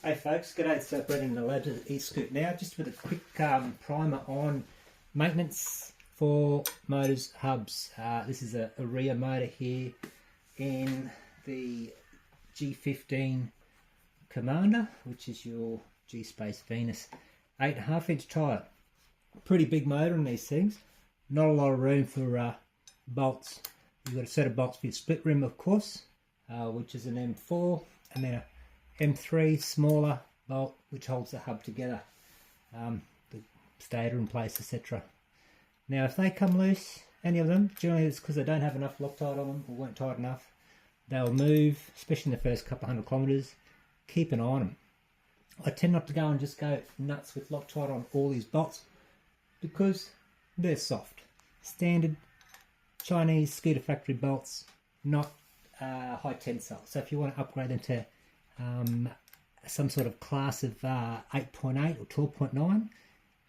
Hey folks, g'day, it's Brett in the labs at eScootNow, just with a quick primer on maintenance for motors, hubs. This is a rear motor here in the G15 Commander, which is your Gspace Venus 8.5 inch tyre. Pretty big motor on these things, not a lot of room for bolts. You've got a set of bolts for your split rim, of course, which is an M4, and then a M3 smaller bolt which holds the hub together, the stator in place, etc. Now if they come loose, any of them, generally it's because they don't have enough Loctite on them or weren't tight enough. They'll move, especially in the first couple hundred kilometres. Keep an eye on them. I tend not to go and just go nuts with Loctite on all these bolts because they're soft. Standard Chinese scooter factory bolts, not high tensile. So if you want to upgrade them to some sort of class of 8.8 or 12.9,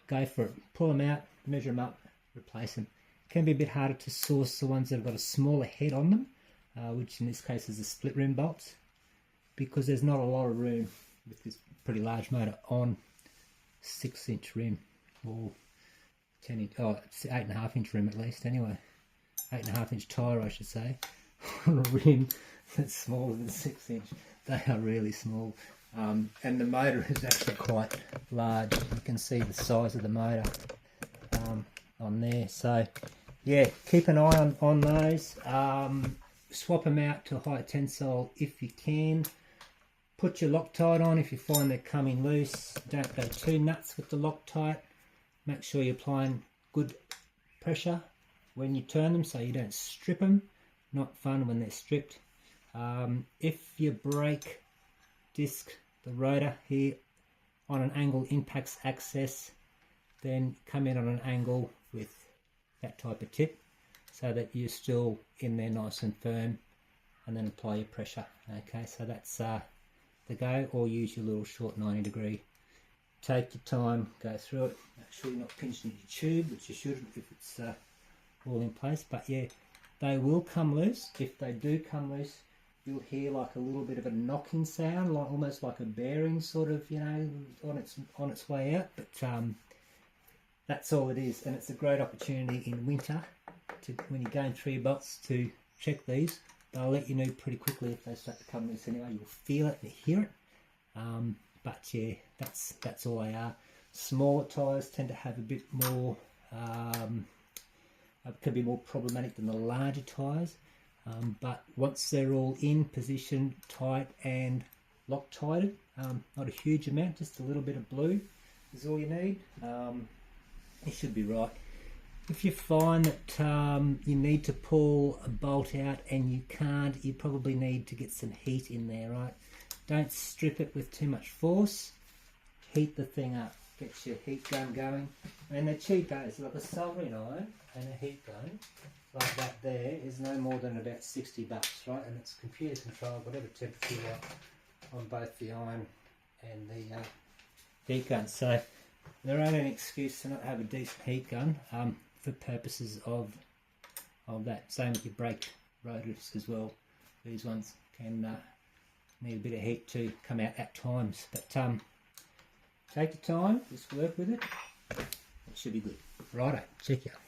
go for it. Pull them out, measure them up, replace them. It can be a bit harder to source the ones that have got a smaller head on them, which in this case is the split rim bolts, because there's not a lot of room with this pretty large motor on 6 inch rim, or 10 inch, oh, it's 8.5 inch rim at least anyway. 8.5 inch tyre, I should say, on a rim that's smaller than 6 inch. They are really small, and the motor is actually quite large. You can see the size of the motor on there. So yeah, keep an eye on those. Swap them out to high tensile if you can. Put your Loctite on if you find they're coming loose. Don't go too nuts with the Loctite. Make sure you're applying good pressure when you turn them so you don't strip them. Not fun when they're stripped. If your brake disc, the rotor here, on an angle impacts axis, then come in on an angle with that type of tip so that you're still in there nice and firm, and then apply your pressure. Okay, so that's the go, or use your little short 90-degree. Take your time, go through it, make sure you're not pinching your tube, which you shouldn't if it's all in place. But yeah, they will come loose. If they do come loose, you'll hear like a little bit of a knocking sound, like almost like a bearing sort of, you know, on its way out. But that's all it is, and it's a great opportunity in winter to, when you're going through your bolts, to check these. They'll let you know pretty quickly if they start to come loose anyway. You'll feel it, you hear it. But yeah, that's all they are. Smaller tyres tend to have a bit more, can be more problematic than the larger tyres. But once they're all in position, tight and Loctited, not a huge amount, just a little bit of blue is all you need. You should be right. If you find that you need to pull a bolt out and you can't, you probably need to get some heat in there, right? Don't strip it with too much force. Heat the thing up. Get your heat gun going. And they're cheap, it's like a soldering iron and a heat gun like that there is no more than about $60, right? And it's computer controlled, whatever temperature you want on both the iron and the heat gun. So there ain't an excuse to not have a decent heat gun for purposes of that. Same with your brake rotors as well. These ones can need a bit of heat to come out at times. But take your time, just work with it. It should be good. Righto, check you out.